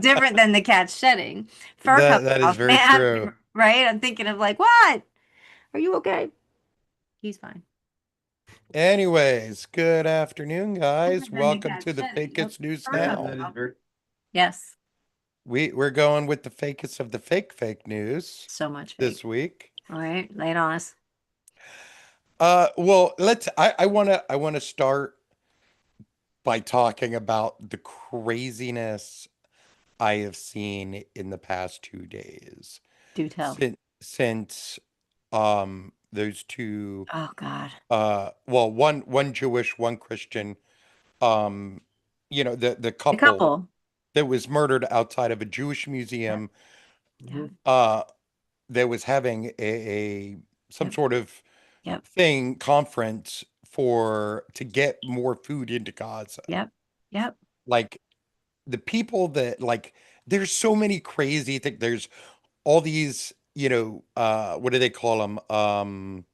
different than the cat shedding. Fur comes That is off, very true. man, right? I'm thinking of like, what? Are you okay? He's fine. Anyways, good afternoon, guys. Different than the Welcome cat to the shedding. Nope. Fakest News Fur comes Now. off. Yes. We're going with the fakest of the fake news So much fake. this week. All right, lay it on us. Well, I wanna start by talking about the craziness I have seen in the past 2 days Do tell. since those two Oh God. well, one Jewish, one Christian, um the The couple couple. that was murdered outside of a Jewish Yep. museum Yep. uh that was having a some Yep. sort of Yep. thing conference for to get more food into Gaza. Yep. Yep. Like the people that like there's so many crazy things. There's all these, what do they call them?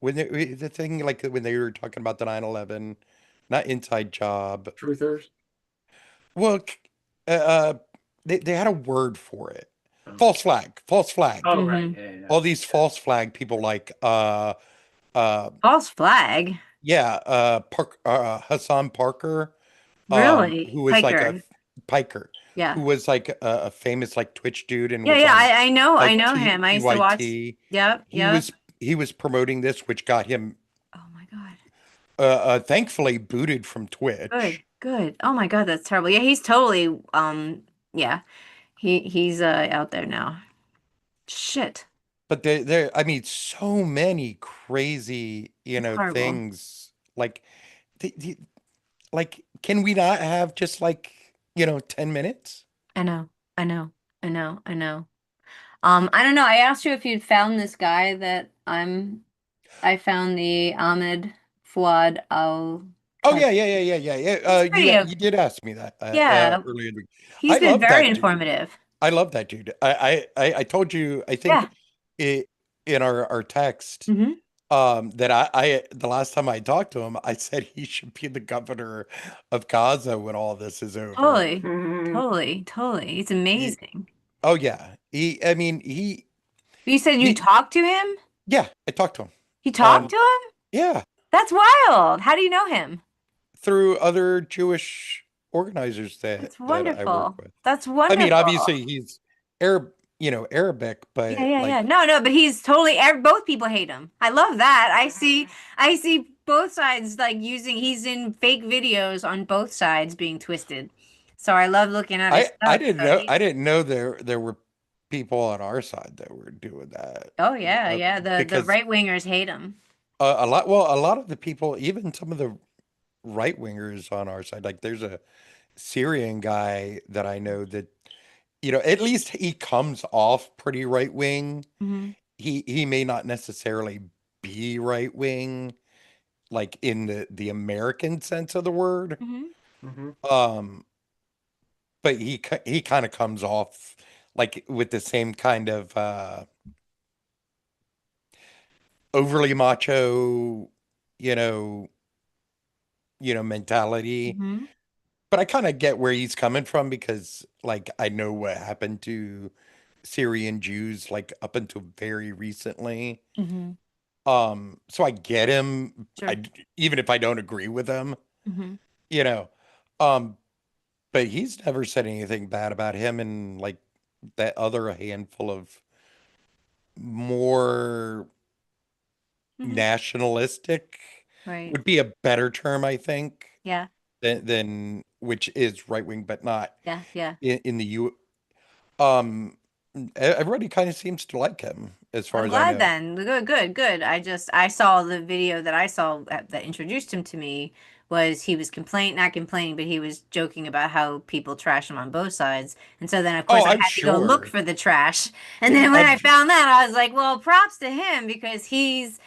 When the thing like when they were talking about the 9/11, not inside job. Truthers. Well, they had a word for it. False flag, false flag. Oh, right. Mm-hmm. Yeah, yeah, All these false flag people like uh False flag. yeah, Hassan Parker, Really? who was like a Piker. Piker, Yeah. who was like a famous like Twitch dude and Yeah, was yeah, on I know, I like know him. I used to watch. TYT. Yep, He yep. was he was promoting this, which got him Oh my God. thankfully booted from Good, Twitch. good. Oh my God, that's terrible. Yeah, he's totally yeah. He's out there now. Shit. But there, I mean, so many crazy, It's horrible. things. Like, like, can we not have just like, 10 minutes? I know. I know. I know. I know. I don't know. I asked you if you'd found this guy that I found the Ahmed Fuad al Oh Tab. yeah, yeah, yeah, yeah, yeah, yeah. He's You pretty you did ask me that yeah. earlier in the week. He's I been love very that dude. informative. I love that dude. I told you, I Yeah. think it in our text, Hmm. that I the last time I talked to him, I said he should be the governor of Gaza when all this is over. Totally. yeah. Totally. Totally. It's He, amazing. oh yeah, I mean, You said you he, talked to him? yeah, I talked to him You talked on, to him? yeah, That's wild. How do you know him? through other Jewish organizers That's that I work wonderful. with. That's I mean, wonderful. obviously he's Arab, Arabic, Yeah, but yeah, yeah. like, No, no, but he's totally both people hate him. I love that. I see both sides like using he's in fake videos on both sides being twisted. So I love looking at his stuff. So he's I didn't know there were people on our side that were doing that. oh yeah, yeah. The Because right wingers hate him. a lot of the people, even some of the right wingers on our side, like there's a Syrian guy that I know that, at least he comes off pretty right wing. Hmm. He may not necessarily be right wing, like in the American sense of the word. Hmm. Hmm. Um, but he kind of comes off like with the same kind of overly macho, you know, mentality. Hmm. But I kind of get where he's coming from because like I know what happened to Syrian Jews like up until very recently. Hmm. So I get him. Sure. Even if I don't agree with him, Hmm. you know. Um, but he's never said anything bad about him and like that other handful of more Hmm. nationalistic Right. would be a better term, I think, Yeah. than which is right wing, but not Yeah. Yeah. in the U. Um, Everybody kind of seems to like him, as far I'm as I glad know. then. Good, good, good. I saw the video that I saw that introduced him to me was he was not complaining, but he was joking about how people trash him on both sides. And so then of Oh, course I I'm had to go look sure. for the trash. And then when I'm I found that, I was like, well, props to him because he's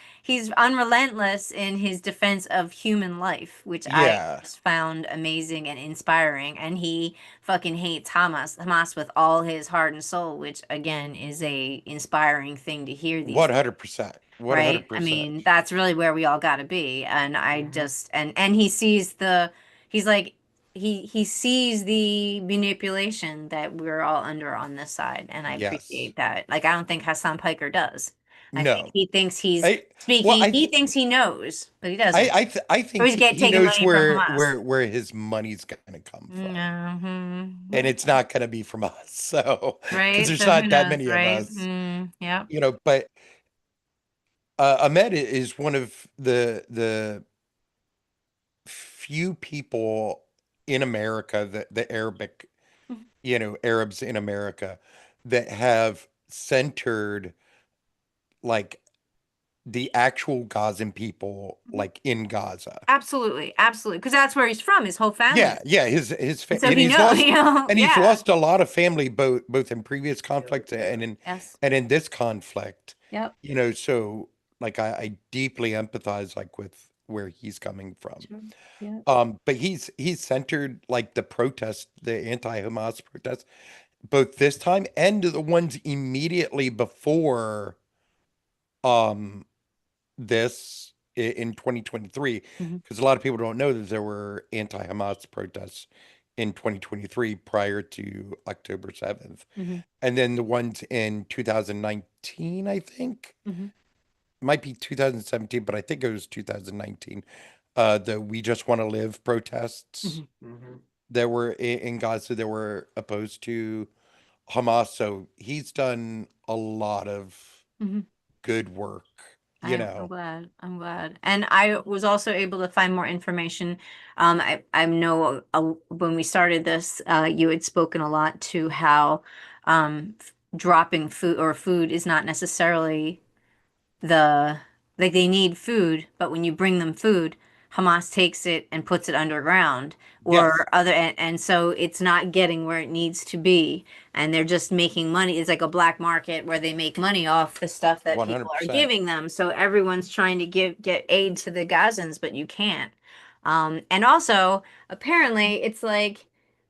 unrelentless in his defense of human life, which I yeah, just found amazing and inspiring. And he fucking hates Hamas with all his heart and soul, which again is a inspiring thing to hear these days, 100%, right? I 100%. mean, that's really where we all got to be. And I Hmm. just and he sees the he's like he sees the manipulation that we're all under on this side, and I Yes. appreciate that. Like, I don't think Hassan Piker does. I think No. he thinks he's I well, speaking. He thinks he knows, but he doesn't. I Or think he's get he taking knows money from Hamas. where his money's going to come from, and Mm-hmm. it's not going to be from us. So, because Right. there's So who not that knows, many of right? us, Yep. but Ahmed is one of the few people in America, the Arabic, Arabs in America, that have centered like the actual Gazan people, like in Gaza. Absolutely, absolutely. Because that's where he's from, his whole family. Yeah, yeah, And so and he he's know, lost he's yeah. lost a lot of family both in previous conflicts Yes. and in this conflict. Yep. So like I deeply empathize like with where he's coming from. Sure. Yeah. But he's centered like the protest, the anti-Hamas protest, both this time and the ones immediately before um this in 2023, Hmm. because a lot of people don't know that there were anti-Hamas protests in 2023 prior to October 7th. Hmm. And then the ones in 2019, I think, Hmm. might be 2017, but I think it was 2019. The We Just Want to Live protests Hmm. that were in Gaza that were opposed to Hamas. So he's done a lot of Hmm. good work, you I'm know. glad. I'm glad. And I was also able to find more information. I know when we started this, you had spoken a lot to how dropping food or food is not necessarily the like they need food, but when you bring them food, Hamas takes it and puts it underground Yes, or other and so it's not getting where it needs to be and they're just making money. It's like a black market where they make money off the stuff that people are 100%. giving them. So everyone's trying to get aid to the Gazans, but you can't. And also apparently it's like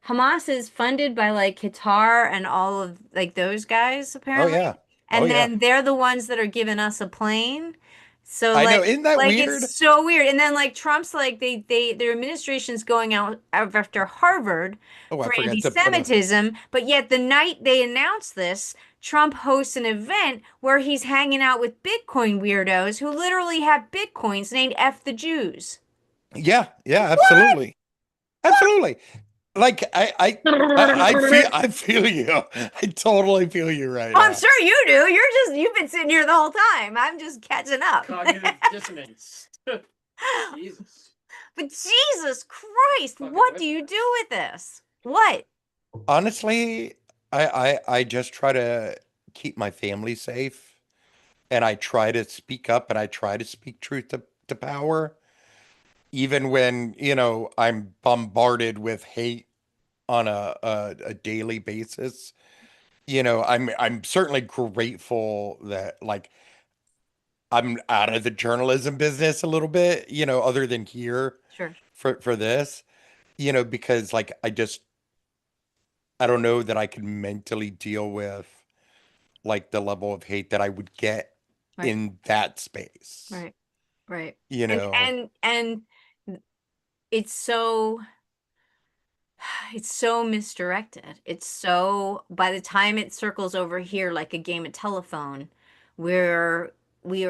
Hamas is funded by like Qatar and all of like those guys Oh apparently. yeah. Oh And yeah. then they're the ones that are giving us a plane. So I know. Isn't that it's weird? so weird. And then like Trump's like their administration's going out after Harvard Oh, I for forgot to put a. anti-Semitism, but yet the night they announced this, Trump hosts an event where he's hanging out with Bitcoin weirdos who literally have Bitcoins named F the Jews. Yeah, yeah, What? absolutely. Absolutely. Like I feel you. I totally feel you right I'm now. sure you do. You've been sitting here the whole time. I'm just catching up. Cognitive dissonance. Jesus. But Jesus Christ, Fucking what do you do with this? What? Honestly, I just try to keep my family safe, and I try to speak up, and I try to speak truth to power, even when, I'm bombarded with hate on a daily basis. I'm certainly grateful that like I'm out of the journalism business a little bit, other than here Sure. for this, because like I don't know that I can mentally deal with like the level of hate that I would get Right. in that space. Right. Right. You And know, and it's so it's so misdirected. It's so by the time it circles over here like a game of telephone, we're we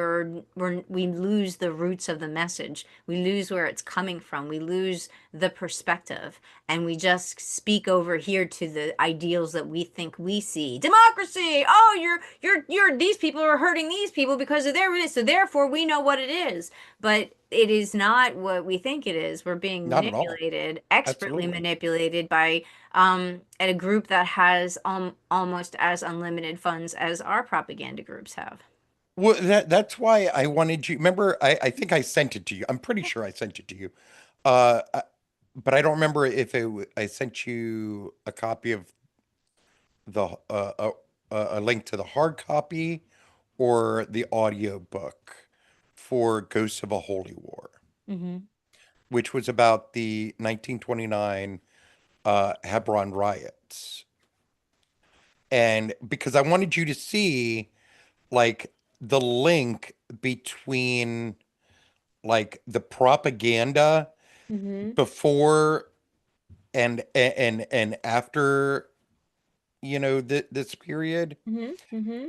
lose the roots of the message. We lose where it's coming from. We lose the perspective, and we just speak over here to the ideals that we think we see. Democracy. Oh, you're these people are hurting these people because of their so therefore we know what it is. But it is not what we think it is. We're being not at all. manipulated, expertly Absolutely. manipulated by at a group that has almost as unlimited funds as our propaganda groups have. Well, that's why I wanted you. Remember, I think I sent it to you. I'm pretty sure I sent it to you. Uh, I- but I don't remember if I sent you a copy of the a link to the hard copy or the audio book for Ghosts of a Holy War, Hmm. which was about the 1929 Hebron riots. And because I wanted you to see like the link between like the propaganda Hmm. before and after, this period,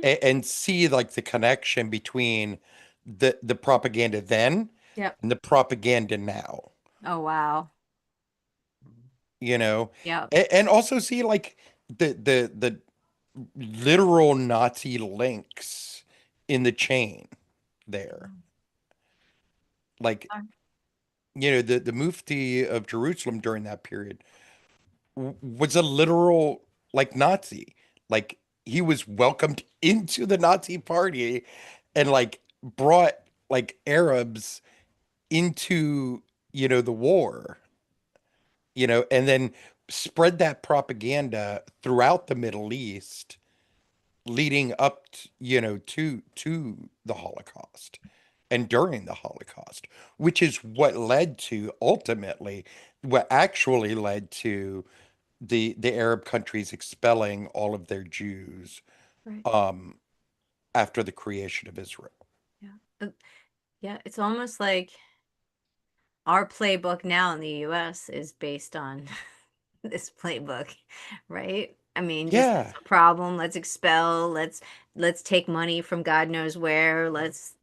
and see like the connection between the propaganda then Yep. and the propaganda now, Oh wow. you know, Yep. and also see like the literal Nazi links in the chain there. Like, the Mufti of Jerusalem during that period was a literal like Nazi. Like, he was welcomed into the Nazi party and like brought like Arabs into, the war, and then spread that propaganda throughout the Middle East leading up to the Holocaust and during the Holocaust, which is what led to ultimately what actually led to the Arab countries expelling all of their Jews Right. um after the creation of Israel. Yeah. Yeah, it's almost like our playbook now in the US is based on this playbook, right? I mean, just Yeah. that's a problem. Let's expel. Let's take money from God knows where. Let's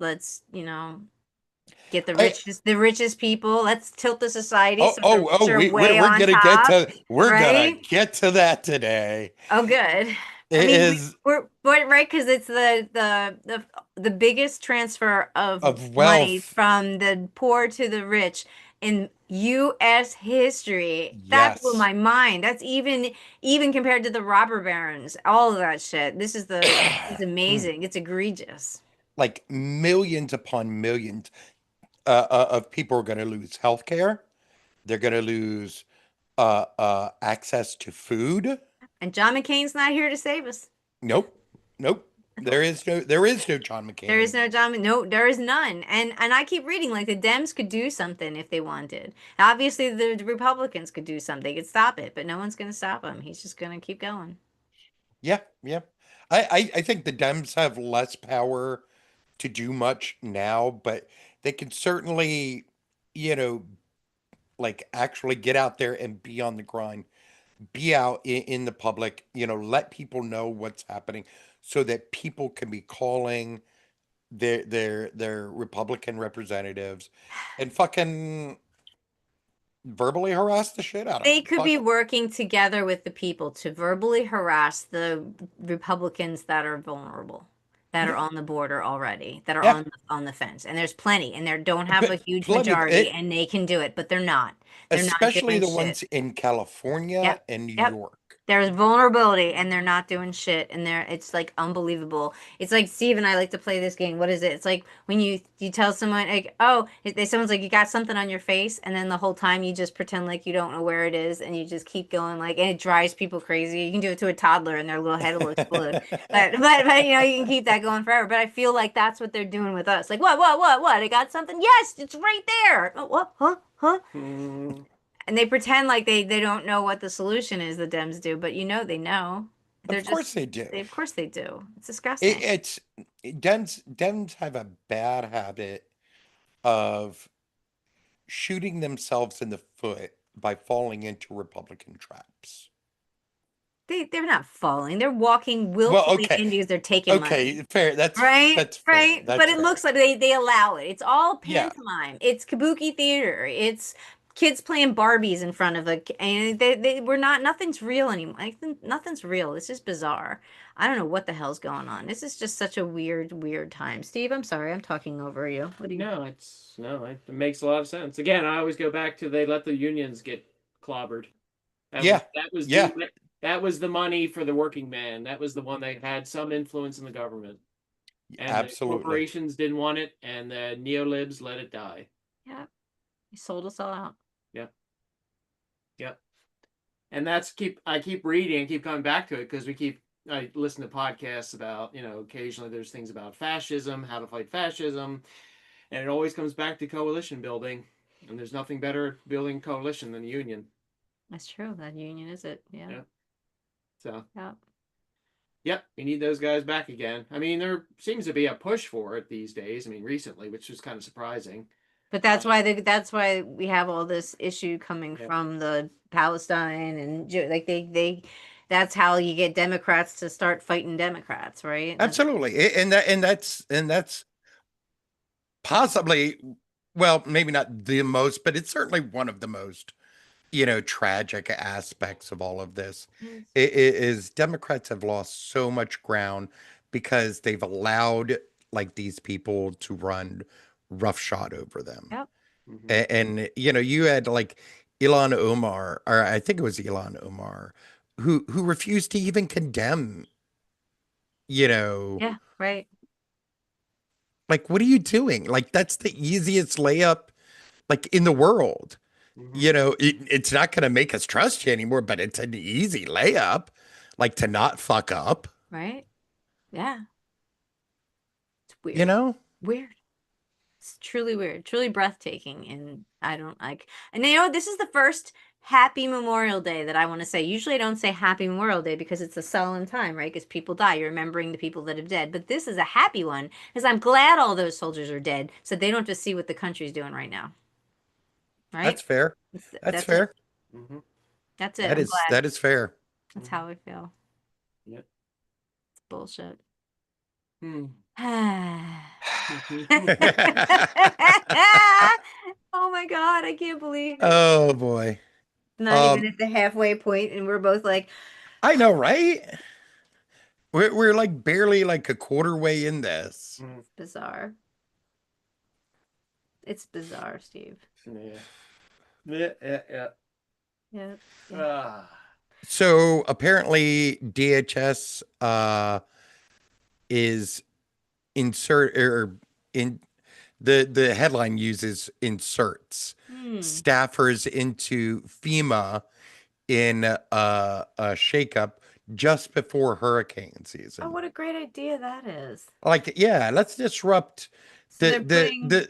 get I the richest people. Let's tilt the society oh so the oh rich oh are we way we're on gonna get top, to we're gonna right? get to that today. Oh, good. I It mean, is we're right because it's the biggest transfer of of money wealth. from the poor to the rich in U.S. history. That blew Yes. my mind. That's even compared to the robber barons, all of that shit. This is amazing. It's egregious. Like millions upon millions of people are going to lose healthcare. They're going to lose access to food. And John McCain's not here to save us. Nope, nope. There is no John There McCain is no anymore. John. No, there is none. And I keep reading like the Dems could do something if they wanted. Obviously, the Republicans could do something. They could stop it, but no one's going to stop him. He's just going to keep going. Yeah, yeah. I think the Dems have less power to do much now, but they can certainly, you know, like actually get out there and be on the grind, be out in the public, let people know what's happening so that people can be calling their Republican representatives and fucking verbally harass the shit out of They them. could Fuck be it. working together with the people to verbally harass the Republicans that are vulnerable, that are Yeah, on the border already, that are yeah. on the fence. And there's plenty, and they don't have a huge Plenty of majority, it, and they can do it, but they're not. They're not especially doing the shit. ones in California Yep. and New Yep. York. There's vulnerability and they're not doing shit and it's like unbelievable. It's like Steve and I like to play this game. What is it? It's like when you tell someone like, "Oh, someone's like you got something on your face," and then the whole time you just pretend like you don't know where it is and you just keep going like and it drives people crazy. You can do it to a toddler and their little head will explode. But you can keep that going forever. But I feel like that's what they're doing with us. Like, what? I got something? Yes, it's right there. Oh, what? Huh? Huh? Hmm. And they pretend like they don't know what the solution is, the Dems do, but they know. They're Of course just they do. of course they do. It's It, disgusting. it's Dems have a bad habit of shooting themselves in the foot by falling into Republican traps. They're not falling. They're walking Well, willfully okay, in because they're taking money. okay, fair. That's Right? that's fair. Right? But That's it fair. looks like they allow it. It's all Yeah, pantomime. It's kabuki theater. It's kids playing Barbies in front of and they we're not nothing's real anymore. I think nothing's real. This is bizarre. I don't know what the hell's going on. This is just such a weird time. Steve, I'm sorry. I'm talking over you. What do you No, it makes a lot of sense. Again, I always go back to they let the unions get clobbered. yeah, That was yeah. that was the money for the working man. That was the one that had some influence in the government. And the Absolutely. corporations didn't want it, and the neolibs let it die. Yeah. He sold us all out. Yep. Yep. And I keep reading and keep coming back to it because I listen to podcasts about, occasionally there's things about fascism, how to fight fascism, and it always comes back to coalition building. And there's nothing better at building coalition than a union. That's true. That union is it. Yeah. Yep. So, Yeah. yep, we need those guys back again. I mean, there seems to be a push for it these days. I mean, recently, which was kind of surprising. But that's why we have all this issue coming from the Palestine and like that's how you get Democrats to start fighting Democrats, right? Absolutely. And that's possibly, well, maybe not the most, but it's certainly one of the most, tragic aspects of all of this. Yes. It is Democrats have lost so much ground because they've allowed like these people to run roughshod over them. Yep. And you had like Ilhan Omar, or I think it was Ilhan Omar, who refused to even condemn, you know, Yeah, right. like what are you doing? Like that's the easiest layup like in the world. It's not going to make us trust you anymore, but it's an easy layup, like to not fuck up. Right? Yeah. It's You weird. know? Weird. It's truly weird, truly breathtaking, and I don't like. And this is the first Happy Memorial Day that I want to say. Usually, I don't say Happy Memorial Day because it's a solemn time, right? Because people die. You're remembering the people that have died. But this is a happy one because I'm glad all those soldiers are dead, so they don't have to see what the country's doing right now. Right? That's fair. That's fair. Mm-hmm. That's it. That I'm is glad. that is fair. That's how I feel. Yep. It's bullshit. Hmm. Oh my God, I can't believe it. Oh boy. Not even at the halfway point, and we're both like, I know, right? We're like barely like a quarter way in this. it's bizarre. It's bizarre, Steve. Yeah. Yeah. So apparently DHS is insert or in the headline uses inserts staffers into FEMA in a shakeup just before hurricane season. Oh, what a great idea that is. Like, yeah, let's disrupt So the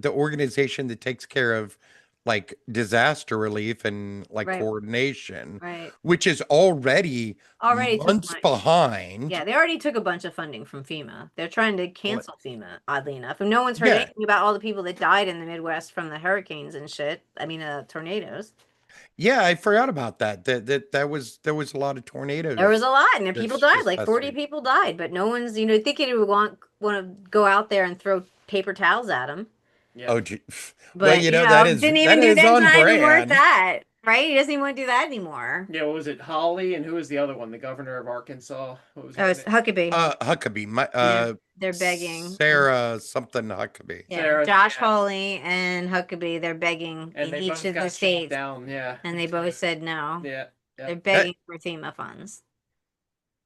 organization that takes care of like disaster relief and like coordination, right. which is already months behind. Yeah, they already took a bunch of funding from FEMA. They're trying to cancel FEMA, oddly enough. And no one's heard anything about all the people that died in the Midwest from the hurricanes and shit. I mean, tornadoes. Yeah, I forgot about that. There was a lot of tornadoes. There was a lot, and people died. Like 40 people died, but no one's thinking it would want to go out there and throw paper towels at them. Yeah. Oh, gee. But well, that is didn't even do that. On brand. Worth that, right? He doesn't even want to do that anymore. Yeah, what was it? Holly, and who was the other one? The governor of Arkansas. What was it's Huckabee. Huckabee. They're begging. Sarah something Huckabee. Yeah, Sarah, Josh Hawley and Huckabee. They're begging in each of the states. Down, yeah. And they both said no. Yeah. They're begging for FEMA funds.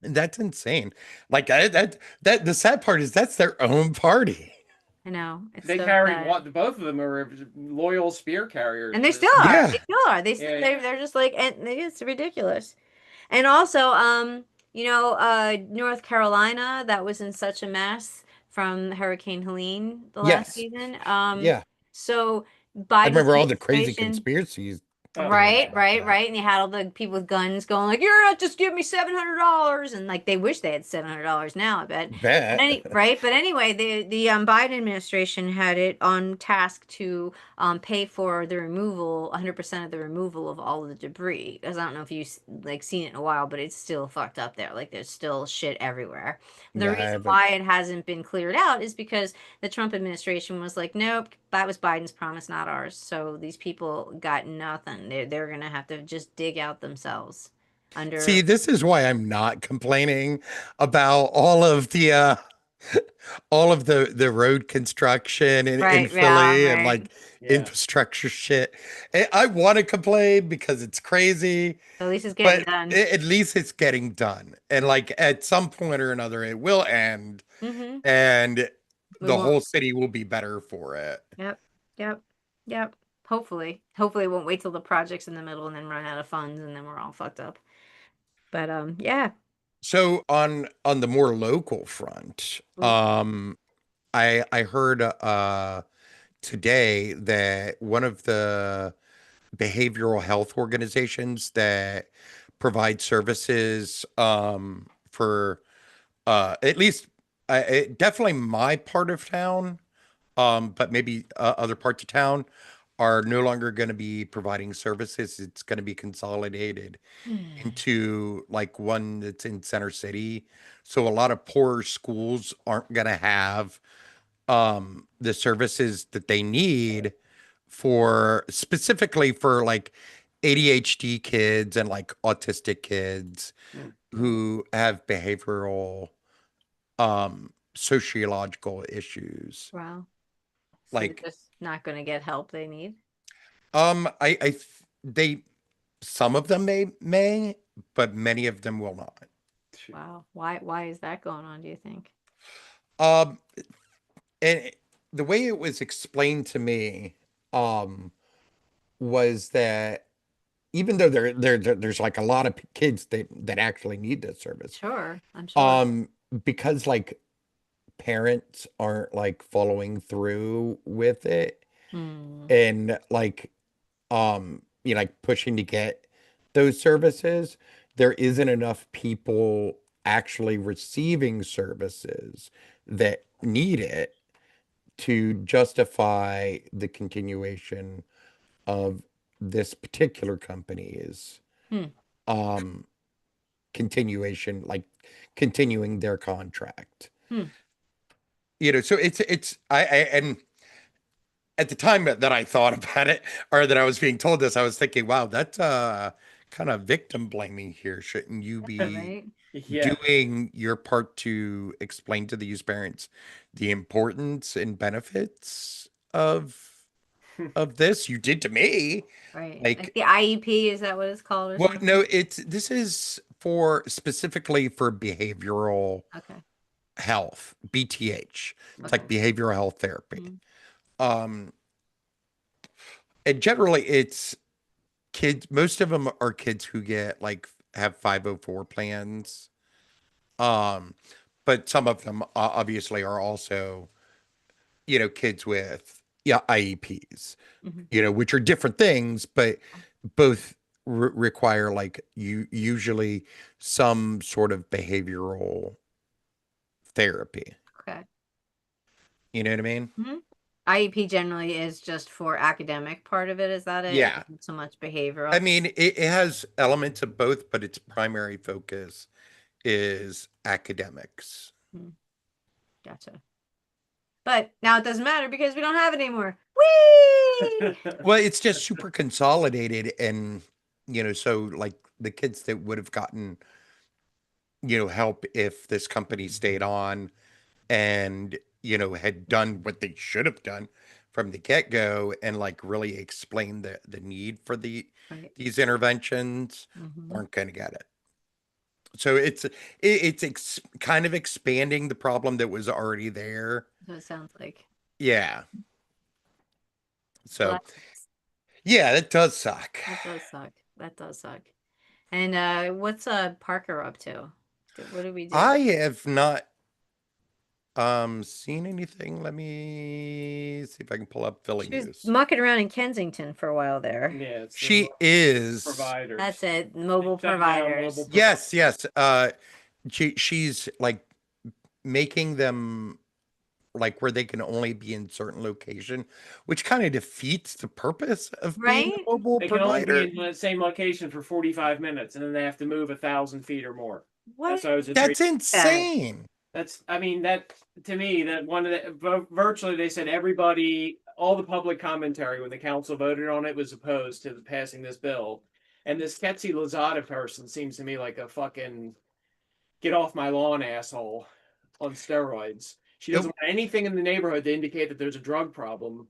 That's insane. Like that the sad part is that's their own party. I know. They carry both of them are loyal spear carriers. And they still are. Yeah. They still are. They're just like, and it's ridiculous. And also, North Carolina, that was in such a mess from Hurricane Helene last season. Yeah. So Biden, I remember all the crazy conspiracies. Right. And you had all the people with guns going like, "You're not just give me $700," and like they wish they had $700 now. I bet. Right. But anyway, the Biden administration had it on task to pay for the removal, 100% of the removal of all of the debris. Because I don't know if you've like seen it in a while, but it's still fucked up there. Like there's still shit everywhere. The reason why it hasn't been cleared out is because the Trump administration was like, nope, that was Biden's promise, not ours. So these people got nothing. They're gonna have to just dig out themselves. See, this is why I'm not complaining about all of the road construction in Philly and like infrastructure shit. I want to complain because it's crazy. At least it's getting done. At least it's getting done. And like at some point or another, it will end. And the whole city will be better for it. Yep. Hopefully it won't wait till the project's in the middle and then run out of funds and then we're all fucked up. But yeah. So on the more local front, I heard today that one of the behavioral health organizations that provide services for at least definitely my part of town, but maybe other parts of town are no longer going to be providing services. It's going to be consolidated into like one that's in Center City. So a lot of poorer schools aren't going to have the services that they need for specifically for like ADHD kids and like autistic kids who have behavioral sociological issues. Wow. So Like they're just not going to get help they need. they some of them may, but many of them will not. Wow. Why is that going on, do you think? Um, and the way it was explained to me, was that even though there's like a lot of kids that actually need this service, Sure, I'm sure. because like parents aren't like following through with it Hmm. and like like pushing to get those services, there isn't enough people actually receiving services that need it to justify the continuation of this particular company's Hmm. um continuation, like continuing their contract. Hmm. So it's I and at the time that I thought about it, or that I was being told this, I was thinking, wow, that's kind of victim blaming here. Shouldn't you be Right? Yeah. doing your part to explain to these parents the importance and benefits of this? You did to me. Right. Like Like, the IEP, is that what it's called or well, something? no, this is for specifically for behavioral Okay. health, BTH. It's Okay. like behavioral health therapy. Mhm. Um, and generally it's kids, most of them are kids who get like have 504 plans. Um, but some of them obviously are also, kids with IEPs, Mhm. which are different things, but both require like you usually some sort of behavioral therapy. Okay. You know what I mean? Mhm. IEP generally is just for academic part of it, is that it? Yeah. Not so much I behavioral. mean, it has elements of both, but its primary focus is academics. Hmm. Gotcha. But now it doesn't matter because we don't have it anymore. Whee! Well, it's just super consolidated, and so like the kids that would have gotten help if this company stayed on and had done what they should have done from the get-go and like really explained the need for Right. these interventions, Mhm. aren't going to get it. So it's kind of expanding the problem that was already there. So it sounds like. Yeah. Well, So yeah, that does suck. that does suck. That does suck. And what's Parker up to? What do we do? I have not seen anything. Let me see if I can pull up Philly She was news. mucking around in Kensington for a while there. Yeah, it's She is providers. That's it. Mobile Shut down providers. mobile yes, she's like making them like where they can only be in certain location, which kind of defeats the purpose of being Right? a mobile They can only provider. be in the same location for 45 minutes, and then they have to move 1,000 feet or more. What? That's why I was That's insane. I mean, that to me, that one of the virtually they said everybody, all the public commentary when the council voted on it was opposed to passing this bill, and this Ketsi Lozada person seems to me like a fucking get off my lawn asshole on steroids. She doesn't want anything in the neighborhood to indicate that there's a drug problem.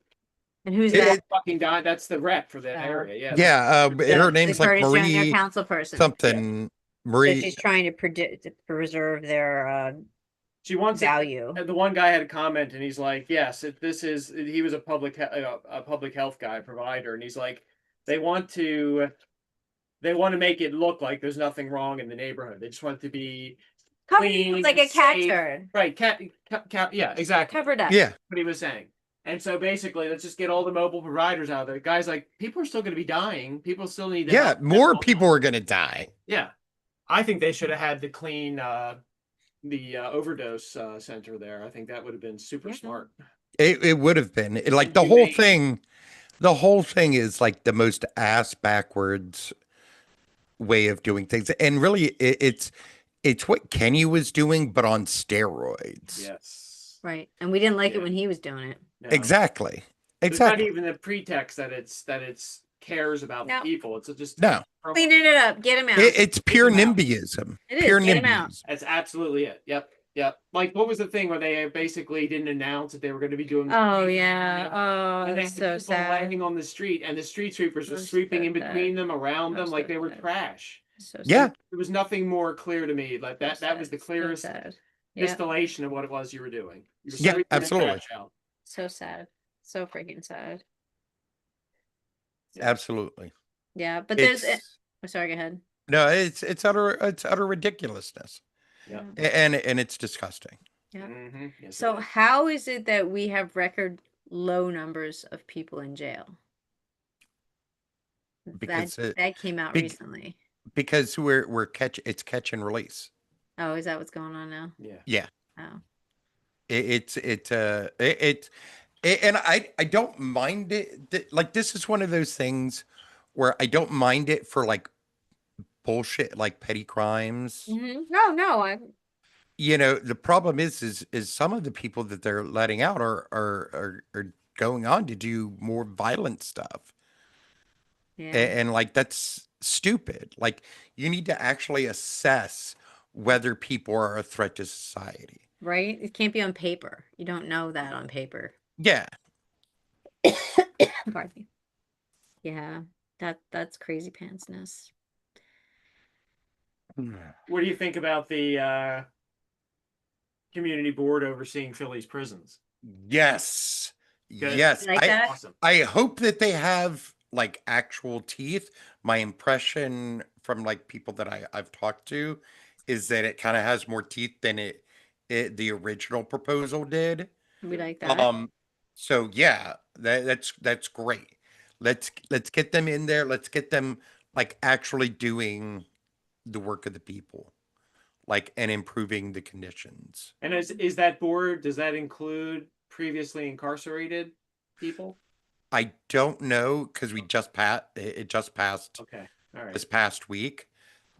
And who's It- that? Fucking die. That's the rep for that Oh. area. Yeah. Yeah, her The name's like Curtis Young, their Marie council person. something. So Marie. she's trying to preserve their She wants value. The one guy had a comment, and he's like, "Yes, he was a public health guy provider, and he's like, they want to make it look like there's nothing wrong in the neighborhood. They just want it to be clean, like a cat safe." turd. Right, cat, yeah, exactly. Covered up. Yeah. What he was saying. And so basically, let's just get all the mobile providers out there. Guys, like, people are still going to be dying. People still need Yeah, help. more people are going to die. Yeah, I think they should have had the clean the overdose center there. I think that would have been super smart. It would have been like the whole thing is like the most ass backwards way of doing things. And really it's what Kenny was doing, but on steroids. Yes. Right. And we didn't like it Yeah. when he was doing it. No. Exactly. It's not Exactly. even the pretext that it's cares about No. the people. It's just No. Cleaning it up. Get him out. It's pure Get 'em out. NIMBYism. It is, Pure get 'em out. NIMBYism. That's absolutely it. Yep. Yep. Like, what was the thing where they basically didn't announce that they were going to be doing? Oh yeah. Oh, And they that's had so people sad. laying on the street, and the street sweepers were That's sweeping so in between sad. them, around them, That's like so they were sad. trash. So Yeah. sad. There was nothing more clear to me. Like that. So That was the sad. So clearest sad. Yeah. distillation of what it was you were doing. You were Yeah, sweeping the absolutely. trash out. So sad. So freaking sad. Yeah. Absolutely. Yeah, but there's. It's Oh, sorry. Go ahead. no, it's utter ridiculousness. Yeah. And it's disgusting. Yeah. Mm-hmm. Yes, So it is. how is it that we have record low numbers of people in jail? Because that came out big- recently. Because it's catch and release. Oh, is that what's going on now? Yeah. Yeah. Oh. And I don't mind it. Like, this is one of those things where I don't mind it for like bullshit, like petty crimes. No. You know, the problem is some of the people that they're letting out are going on to do more violent stuff. Yeah. And like, that's stupid. Like, you need to actually assess whether people are a threat to society. Right? It can't be on paper. You don't know that on paper. Yeah. Pardon me. Yeah. That's crazy pantsness. What do you think about the community board overseeing Philly's prisons? Yes. Good. Yes. Like that? Awesome. I hope that they have like actual teeth. My impression from like people that I've talked to is that it kind of has more teeth than the original proposal did. We like that. So yeah, that's great. Let's get them in there. Let's get them like actually doing the work of the people, like, and improving the conditions. And is that board, does that include previously incarcerated people? I don't know, because it just passed Okay. All right. this past week.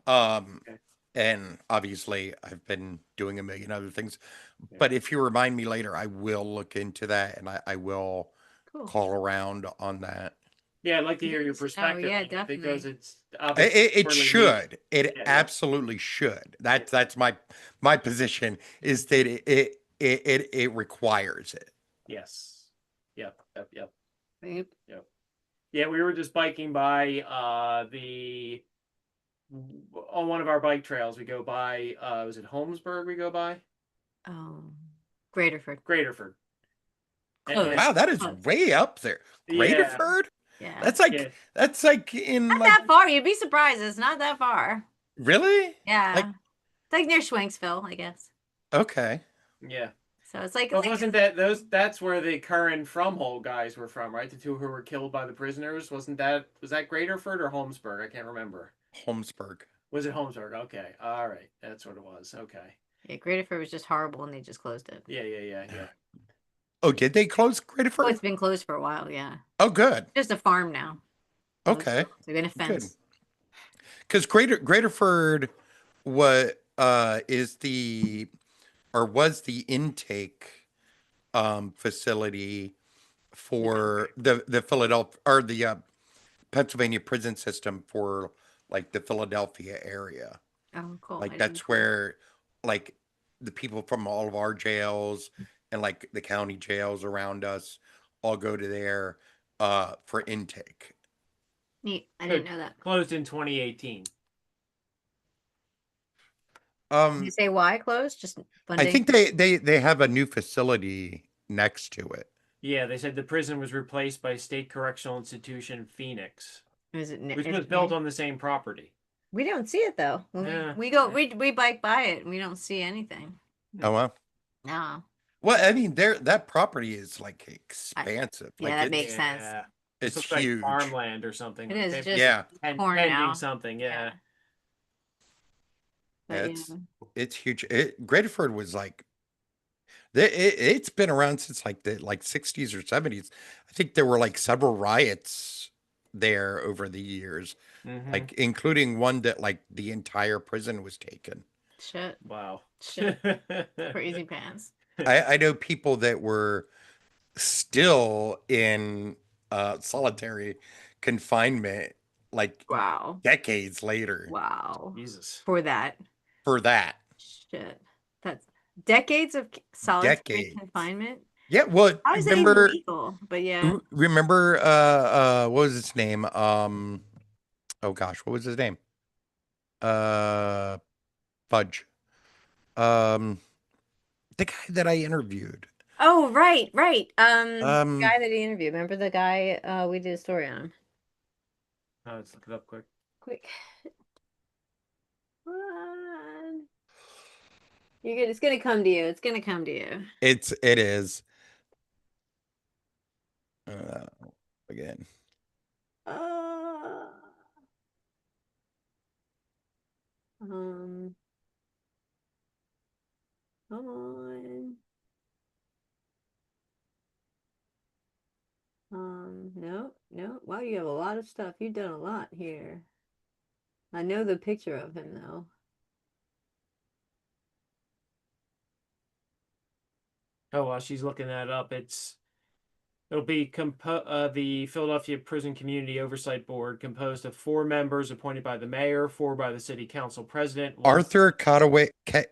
Okay. And obviously I've been doing a million other things, but if you remind me later, I will look into that, and I will Cool. call around on that. Yeah, I'd like to hear your Oh, perspective. yeah, on it, because definitely. it's obviously It sorely should. It Yeah. absolutely should. That's my position, is that it requires it. Yes. Yep. Yep. Yeah, we were just biking by on one of our bike trails. We go by was it Holmesburg we go by? Graterford. Graterford. Close. Wow, that is Close. way up there. Graterford? Yeah. That's like in Not like that far. You'd be surprised. It's not that far. really? Yeah. Like, it's like near Schwenksville, I guess. okay. Yeah. So it's like, Well, like wasn't that's where the Curran Fromhold guys were from, right? The two who were killed by the prisoners. Was that Graterford or Holmesburg? I can't remember. Holmesburg. Was it Holmesburg? Okay. All right. That's what it was. Okay. yeah, Graterford was just horrible and they just closed it. Yeah. Oh, did they close Oh, Graterford? it's been closed for a while, yeah. Oh, good. Just a farm now. Okay. They're gonna fence. Because Graterford was the intake facility for the Philadelphia, or the Pennsylvania prison system for like the Philadelphia area. Oh, cool. Like, that's where like the people from all of our jails and like the county jails around us all go to there for intake. Neat. I didn't know that. Closed in 2018. Did you say why closed? Just funding? I think they have a new facility next to it. Yeah, they said the prison was replaced by State Correctional Institution Phoenix, Is it which was built on the same property. We don't see it though. When Yeah. we bike by it and we don't see anything. Oh wow. No. Well, I mean, that property is like expansive. Yeah, like that makes sense. It's looks huge. like farmland or something. It is They've just Yeah, torn pending out. something. Yeah. But, it's huge. Graterford was like It's been around since like the 60s or 70s. I think there were like several riots there over the years, like including one that like the entire prison was taken. Shit. Wow. Shit. Crazy pants. I know people that were still in solitary confinement like Wow. decades later. Wow. Jesus. For that. Shit. That's decades of solitary confinement. Yeah, well, how is that even legal? But yeah. Remember what was his name? Oh gosh, what was his name? Fudge. The guy that I interviewed. Oh, right. The guy that he interviewed. Remember the guy we did a story on him? Let's look it up quick. You're good. It's gonna come to you. It is. Again. Come on. No. Wow, you have a lot of stuff. You've done a lot here. I know the picture of him though. Oh, while she's looking that up, it'll be the Philadelphia Prison Community Oversight Board, composed of 4 members appointed by the mayor, 4 by the city council president. Arthur Kettaway. I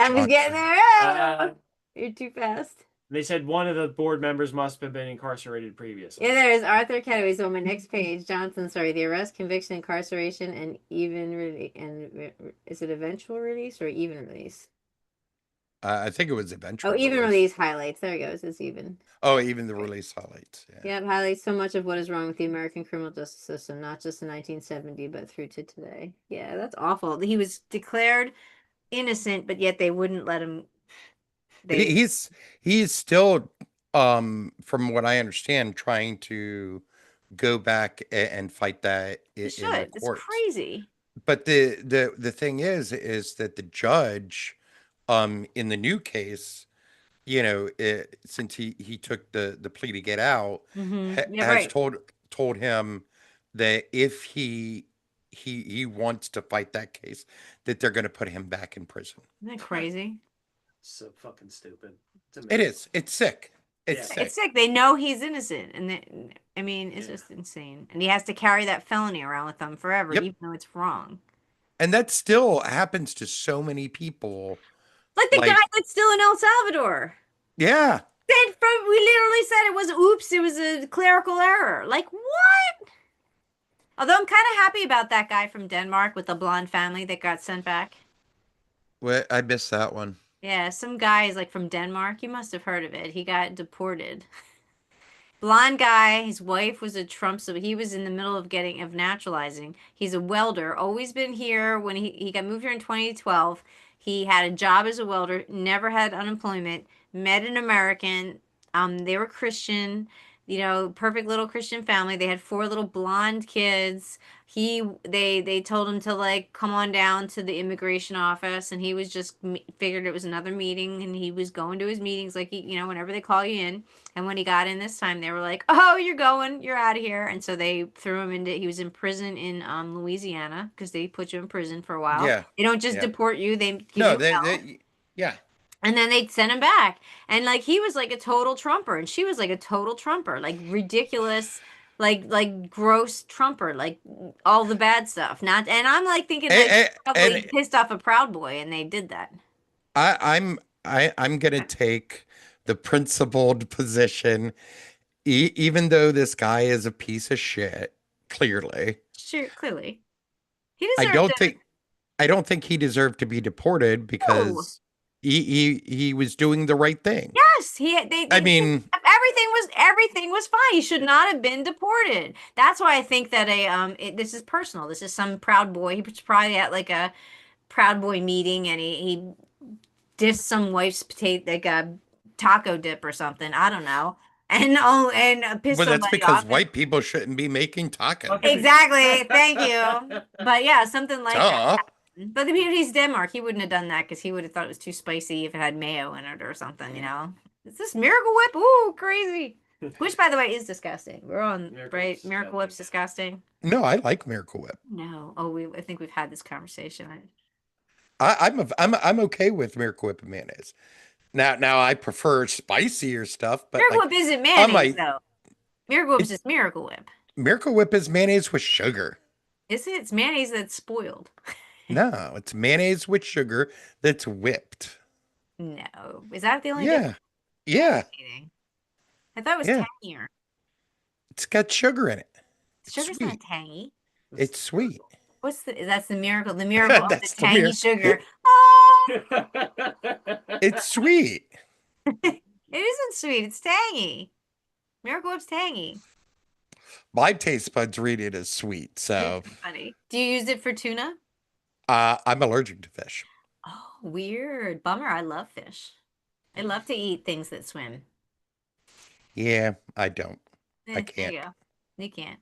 was getting there. You're too fast. They said one of the board members must have been incarcerated previously. Yeah, there's Arthur Kettaway. So on my next page, Johnson, the arrest, conviction, incarceration, and is it eventual release or even release? I think it was eventual. Oh, even release highlights. There it goes. It's even. Oh, even the release highlights. Yeah, highlights so much of what is wrong with the American criminal justice system, not just in 1970, but through to today. Yeah, that's awful. He was declared innocent, but yet they wouldn't let him. He's still, from what I understand, trying to go back and fight that in the courts. It's crazy. But the thing is that the judge, in the new case, since he took the plea to get out, has told him that if he wants to fight that case, that they're going to put him back in prison. Isn't that crazy? So fucking stupid. It is. It's sick. It's sick. They know he's innocent, and it's just insane. And he has to carry that felony around with him forever, even though it's wrong. And that still happens to so many people. Like the guy that's still in El Salvador. Yeah. We literally said it was a clerical error. Like, what? Although I'm kind of happy about that guy from Denmark with the blonde family that got sent back. Well, I missed that one. Yeah, some guy is like from Denmark. You must have heard of it. He got deported. Blonde guy, his wife was a Trump, so he was in the middle of naturalizing. He's a welder, always been here. When he got moved here in 2012, he had a job as a welder, never had unemployment, met an American. They were Christian, perfect little Christian family. They had 4 little blonde kids. They told him to come on down to the immigration office, and he was just figured it was another meeting, and he was going to his meetings whenever they call you in. And when he got in this time, they were like, "Oh, you're out of here." And so they threw him he was in prison in Louisiana, because they put you in prison for a while. Yeah. They don't just deport you. Yeah. And then they'd send him back. And he was like a total Trumper, and she was like a total Trumper, ridiculous, gross Trumper, all the bad stuff. And I'm thinking probably pissed off a Proud Boy, and they did that. I'm gonna take the principled position, even though this guy is a piece of shit. Clearly. Sure, clearly. I don't think he deserved to be deported, because he was doing the right thing. Yes, everything was fine. He should not have been deported. That's why I think that this is personal. This is some Proud Boy. He was probably at a Proud Boy meeting, and he dissed some wife's potato, taco dip or something. I don't know. And pissed somebody off. That's because white people shouldn't be making tacos. Exactly. Thank you. But yeah, something like that. But I mean, he's Denmark. He wouldn't have done that because he would have thought it was too spicy if it had mayo in it or something, you know? Is this Miracle Whip? Ooh, crazy. Which, by the way, is disgusting. We're on, right? Miracle Whip's disgusting. No, I like Miracle Whip. No. Oh, I think we've had this conversation. I'm okay with Miracle Whip and mayonnaise. Now I prefer spicier stuff, but Miracle like, Whip isn't mayonnaise, like, though. Miracle Whip is just Miracle Whip. Miracle Whip is mayonnaise with sugar. Is it? It's mayonnaise that's spoiled. No, it's mayonnaise with sugar that's whipped. No. Is that the only Yeah. difference? Yeah. I thought it was Yeah. tangier. It's got sugar in it. It's Sugar's sweet. not tangy. It's sweet. That's the miracle. The miracle of the That's the tangy miracle. sugar. Oh, It's sweet. it isn't sweet. It's tangy. Miracle Whip's tangy. My taste buds read it as sweet. So Funny. Do you use it for tuna? I'm allergic to fish. Oh, weird. Bummer. I love fish. I love to eat things that swim. Yeah, I don't. I can't. There you go. You can't.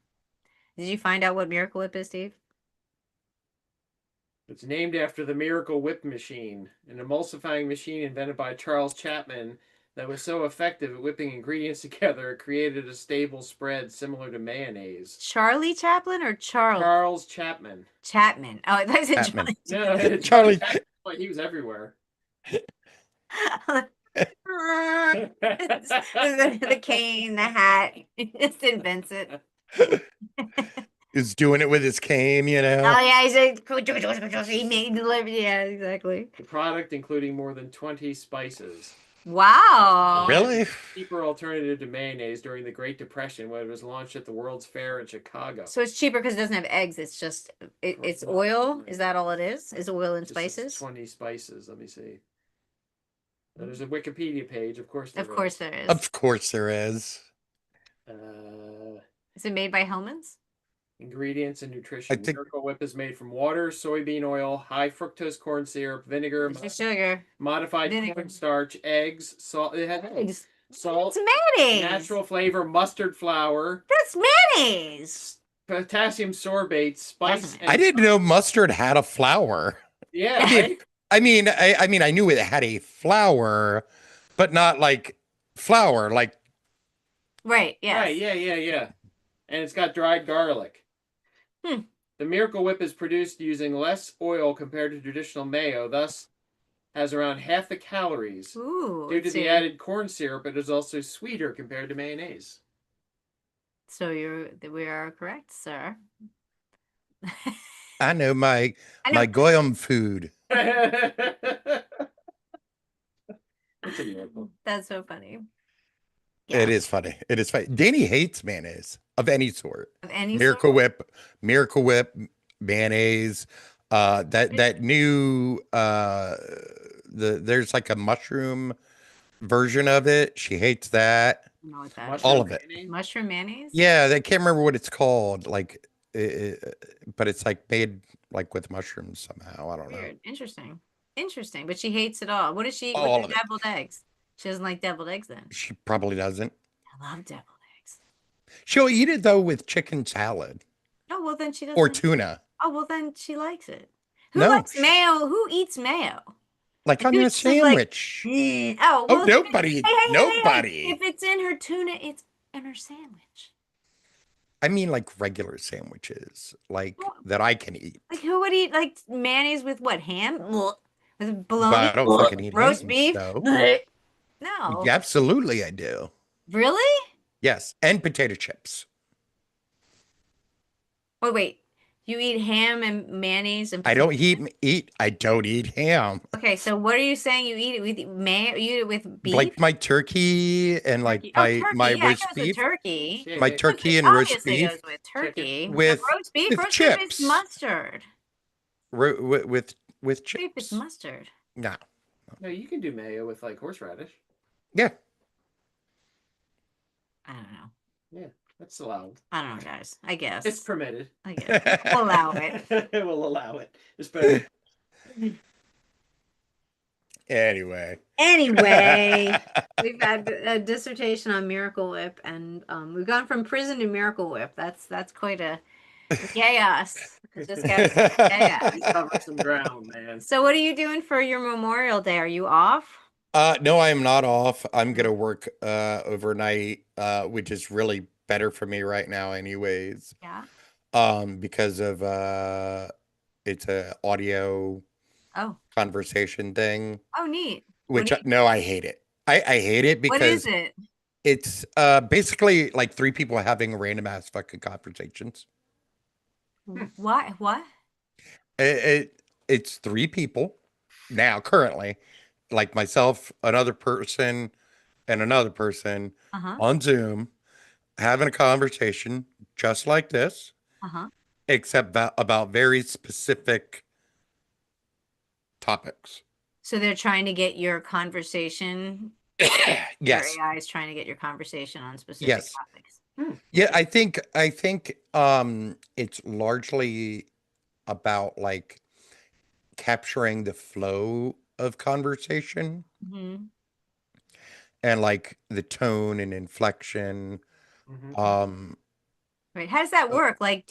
Did you find out what Miracle Whip is, Steve? It's named after the Miracle Whip machine, an emulsifying machine invented by Charles Chapman that was so effective at whipping ingredients together it created a stable spread similar to mayonnaise. Charlie Chaplin or Charles? Charles Chapman. Chapman. Oh, I thought you said Chapman. Charlie. No, Charlie. Chapman, he was everywhere. the cane, the hat. He just invents it. Is doing it with his cane, you know. Oh yeah, he made delivery. Yeah, exactly. The product including more than 20 spices. Wow. Really? Cheaper alternative to mayonnaise during the Great Depression when it was launched at the World's Fair in Chicago. So it's cheaper because it doesn't have eggs. It's just it's oil. Is that all it is? Is oil and Just spices? 20 spices. Let me see. There's a Wikipedia page, of course. Of course there is. Of course there is. Is it made by Hellman's? Ingredients and nutrition. I think- Miracle Whip is made from water, soybean oil, high fructose corn syrup, vinegar, Sugar. modified Vinegar. cornstarch, eggs, salt. It has Eggs. salt, It's mayonnaise. natural flavor, mustard flour, That's mayonnaise. potassium sorbate, spice. Doesn't I didn't know mustard had a flour. Yeah, I mean, right? I mean, I knew it had a flour, but not like flour. Like, Right. Yes. Right, yeah. And it's got dried garlic. The Miracle Whip is produced using less oil compared to traditional mayo, thus has around half the calories. Ooh. Due to let's the see. added corn syrup, it is also sweeter compared to mayonnaise. So we are correct, sir. I know my I know. my goyim food. It's a miracle. That's so funny. It is funny. It is funny. Danny hates mayonnaise of any sort. Of any Miracle sort? Miracle Whip, mayonnaise. That new there's like a mushroom version of it. She hates that. I don't know what that is. All of it. mayonnaise? Mushroom mayonnaise? Yeah, I can't remember what it's called. Like, but it's like made like with mushrooms somehow. I don't know. Weird. Interesting. But she hates it all. What does she eat All with of the it. deviled eggs? She doesn't like deviled eggs then. She probably doesn't. I love deviled eggs. She'll eat it though with chicken salad Oh, well then she doesn't. or tuna. Oh, well then she likes it. Who No, likes mayo? Who eats mayo? like If on your it's just like- sandwich. Oh, Oh, well, nobody, nobody. If it's in her tuna, it's in her sandwich. I mean, like regular sandwiches, like Well- that I can eat. Like who would eat like mayonnaise with what? Ham? With But bologna? I don't fucking eat Roast ham, beef? so- No. Yeah, absolutely, I do. Really? Yes, and potato chips. Oh wait. You eat ham and mayonnaise and I don't eat. I don't eat ham. Okay, so what are you saying? You eat it with mayo? You eat it with beef? Like my turkey and like Turkey. my turkey. my Yeah, it roast goes with beef, turkey. Yeah, my yeah. turkey and roast Obviously beef goes with turkey. with- But roast beef. with Roast beef chips. is mustard. with Beef chips. is mustard. No, No, you can do mayo with like horseradish. yeah, I don't know. That's allowed. I don't know, guys. I guess. It's permitted. I guess. We'll allow it. We'll allow it. It's better. Anyway, Anyway, we've had a dissertation on Miracle Whip, and we've gone from prison to Miracle Whip. That's quite a Chaos. Just got chaos. We covered some ground, man. So what are you doing for your Memorial Day? Are you off? No, I am not off. I'm gonna work overnight, which is really better for me right now anyways. Yeah. Because of it's a audio Oh. conversation thing, Oh, neat. which no, I hate it. I hate it What is because it? it's basically like three people having random ass fucking conversations. Why? What? It's three people now currently, like myself, another person, and another person Uh-huh. on Zoom having a conversation just like this, Uh-huh. except about very specific topics. So they're trying to get your conversation. Your Yes. AI is trying to get your conversation on specific Yes. topics. Yeah, I think it's largely about like capturing the flow of conversation Mm-hmm. and like the tone and inflection. Um Right. How does that work? Like,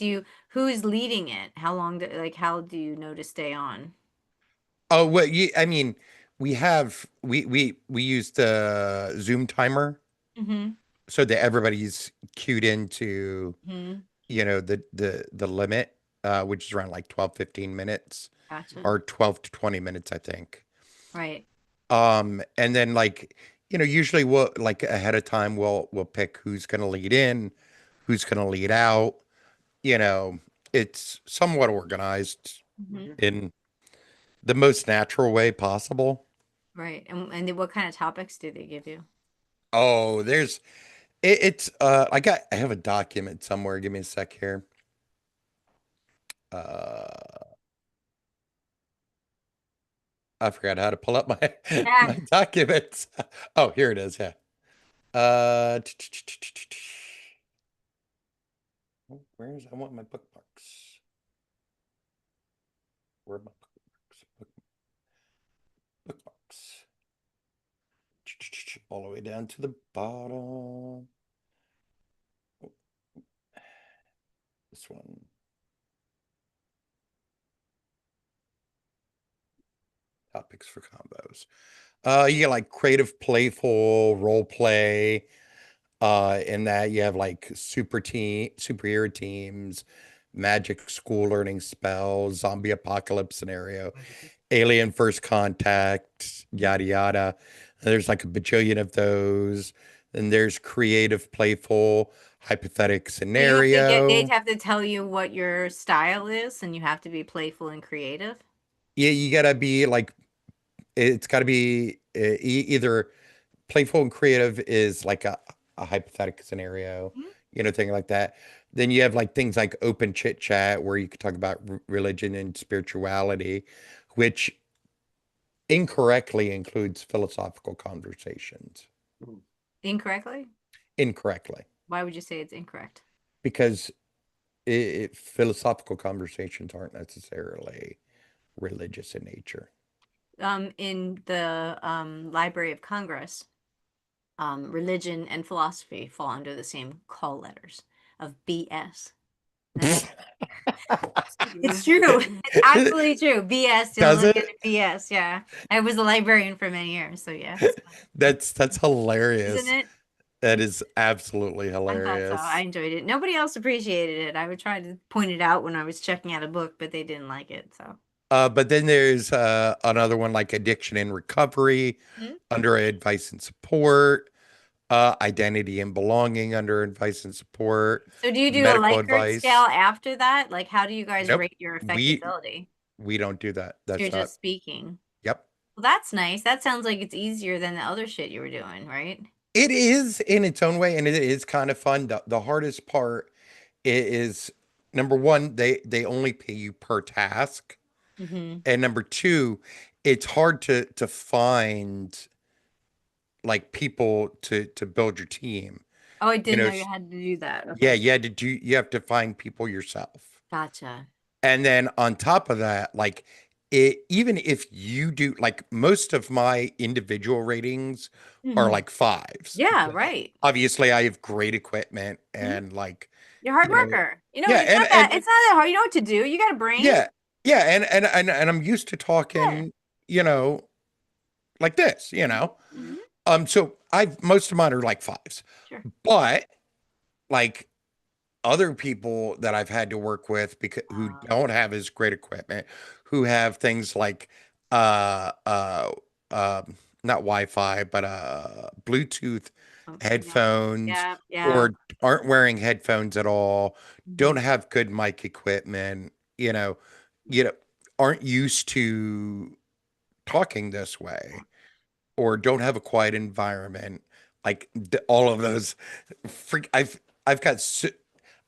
who's leading it? How do you know to stay on? oh well I mean we use the Zoom timer Mm-hmm. so that everybody's cued into Mm-hmm. the limit, which is around like 12-15 minutes Gotcha. or 12 to 20 minutes, I think. Right. And then like, usually we'll like ahead of time we'll pick who's gonna lead in, who's gonna lead out. You know, it's somewhat organized Mm-hmm. in the most natural way possible. Right. And then what kind of topics do they give you? Oh, it's I have a document somewhere. Give me a sec here. Uh I forgot how to pull up my Yeah. my documents. Oh, here it is. Yeah. Uh, where's I want my bookmarks. Where are my bookmarks? Bookmarks. All the way down to the bottom. This one. Topics for combos. You get like creative, playful, role play. In that you have like superhero teams, magic school learning spells, zombie apocalypse scenario, alien first contact, yada yada. There's like a bajillion of those. And there's creative, playful, hypothetical They'd scenario. have to tell you what your style is, and you have to be playful and creative. Yeah, you gotta be like, it's gotta be either playful and creative is like a hypothetical scenario, Mhm. thing like that. Then you have like things like open chit chat where you can talk about religion and spirituality, which incorrectly includes philosophical conversations. Incorrectly? Incorrectly, Why would you say it's incorrect? because philosophical conversations aren't necessarily religious in nature. In the Library of Congress, religion and philosophy fall under the same call letters of BS. It's true. It's absolutely true. BS. Does Look it? at BS. Yeah. I was a librarian for many years, so yeah. That's hilarious. Isn't it? That is absolutely I thought so. hilarious. I enjoyed it. Nobody else appreciated it. I would try to point it out when I was checking out a book, but they didn't like it. So. But then there's another one like addiction and recovery Mhm. under advice and support, identity and belonging under advice and support, So do you do a medical Likert advice. scale after that? Like, how do you guys Nope. rate your We effectability? we don't do that. You're That's not. just speaking. Yep. Well, that's nice. That sounds like it's easier than the other shit you were doing, right? It is in its own way, and it is kind of fun. The hardest part is number one, they only pay you per task, Mm-hmm. and number two, it's hard to find like people to build your team. Oh, I You didn't know, know you had to do that. yeah, Okay. you have to find people yourself. Gotcha. And then on top of that, like even if you do, like, most of my individual ratings are Mhm. like fives. Yeah, right. Obviously, I have great equipment Mhm. and like, You're a hard you know, worker. You know, yeah, it's not that hard. You know what to do. You got a brain. yeah, yeah, and I'm used to Yeah. talking, you know, like this, you Mhm. know. Mhm. So I've most of mine are like fives, Sure. but like other people that I've had to work with because who don't have as great equipment, who have things like uh uh not Wi-Fi, but Bluetooth Oh, yeah. headphones, Yeah. Yeah. or aren't wearing headphones at all, Mhm. don't have good mic equipment, you know, aren't used to talking this way, or don't have a quiet environment, like all of those freak I've got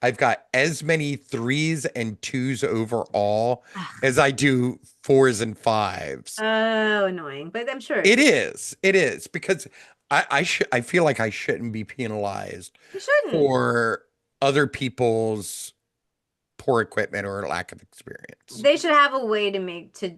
I've got as many threes and twos overall Ugh. as I do fours and fives. Oh, annoying. But I'm sure It is because I feel like I shouldn't be penalized you shouldn't. for other people's poor equipment or lack of experience. They should have a way to make to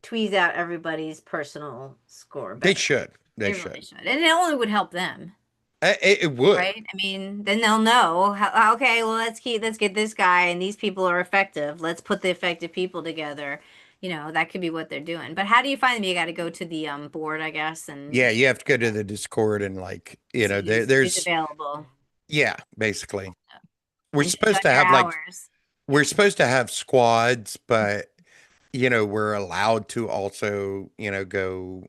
tweeze out everybody's personal score They better. should. They They really should. should, and it only would help them, It would. right? I mean, then they'll know how, okay, well, let's get this guy, and these people are effective. Let's put the effective people together. You know, that could be what they're doing. But how do you find them? You got to go to the board, I guess, Yeah, and you have to go to the Discord and like, see who's there's available, yeah, basically. We're and check supposed on to your have like hours. we're supposed to have squads, but we're allowed to also, go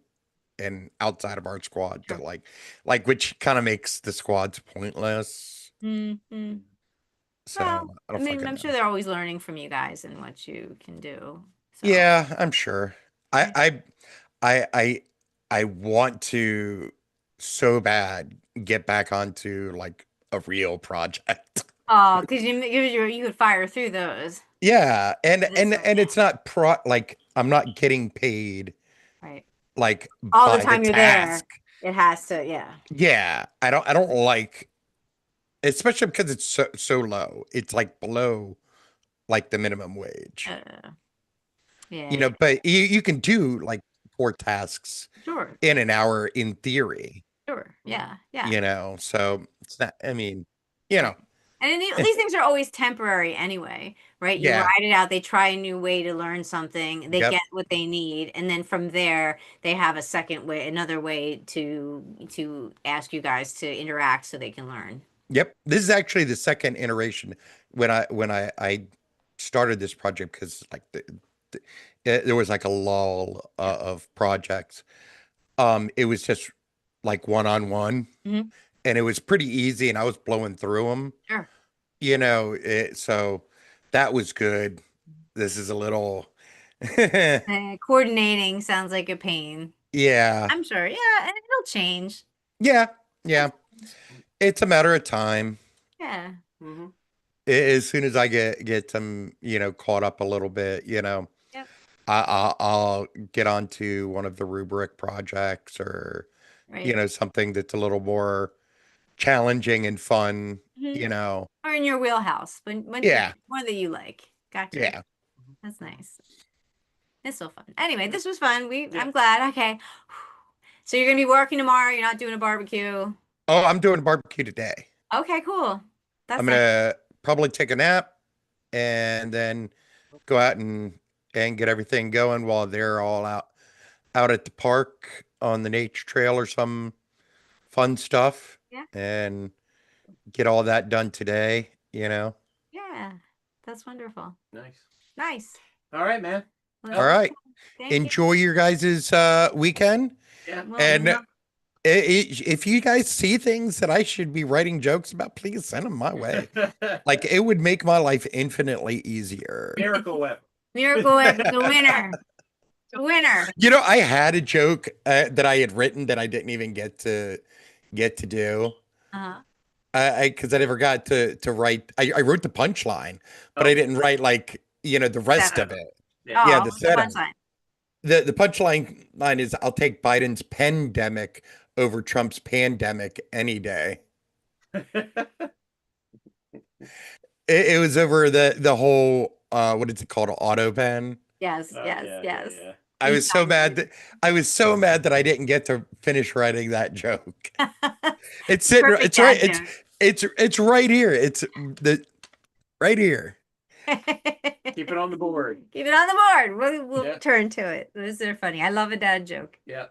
and outside of our squad to Sure. like which kind of makes the squads pointless. Mm-hmm. So Well, I I don't mean, fucking I'm know. sure they're always learning from you guys and what you can do. So, Yeah, I'm sure. yeah. I I I I want to so bad get back onto like a real project. Oh, because you could fire through those. Yeah, and This and one, and yeah, it's not like I'm not getting paid right. like All the by the time you're there, task. it has to, yeah. Yeah, I don't like, especially because it's so low. It's like below like the minimum wage. Uh, yeah, yeah, But you can do like 4 tasks sure, in an hour in theory, sure, yeah, yeah, so it's not, I mean, you right. know, And then these things are always temporary anyway, right? You yeah, ride it out, they try a new way to learn something, they yep, get what they need, and then from there they have a second way, another way to ask you guys to interact so they can learn. yep. This is actually the second iteration when I started this project because like there was like a lull Yeah. of projects. It was just like one on one, Hmm. and it was pretty easy, and I was blowing through them. Sure. So that was good. This is a little, Coordinating sounds like a pain. yeah, I'm sure. Yeah, and it'll change. yeah, It'll yeah. change. It's a matter of time. Yeah. Hmm. As soon as I get some, caught up a little bit, Yep. I'll get onto one of the rubric projects, or, Right. something that's a little more challenging and fun, Hmm. you know. Or in your wheelhouse, when Yeah, one that you like. Gotcha. yeah. That's nice. It's so fun. Anyway, this was fun. Yeah. I'm glad. Okay. So you're gonna be working tomorrow. You're not doing a barbecue. Oh, I'm doing a barbecue today. Okay, cool. I'm That's nice. gonna probably take a nap and then go out and get everything going while they're all out at the park on the nature trail or some fun stuff, Yeah. and get all that done today. Yeah. That's wonderful. Nice. Nice. All right, man. Well, All that's right. cool. Thank you. Enjoy your guys' weekend. Yeah. Well, And Yeah. if you guys see things that I should be writing jokes about, please send them my way. Like, it would make my life infinitely easier. Miracle Whip. Miracle Whip is a winner. It's a winner. I had a joke that I had written that I didn't even get to do. Uh-huh. Because I never got to write. I wrote the punchline, but Oh. I didn't write like the rest Setup. of it. Yeah. Oh, Yeah, the what's the setup. punchline? The punchline line is, "I'll take Biden's pandemic over Trump's pandemic any day." It was over the whole what is it called, auto pen. Yes, Oh, yes, yeah, yes. yeah. I was so mad that I didn't get to finish writing that joke. It's sitting. Perfect It's right. dad joke. It's right here. It's the right here. Keep it on the board. Keep it on the board. We'll Yeah. turn to it. Those are funny. I love a dad joke. Yeah.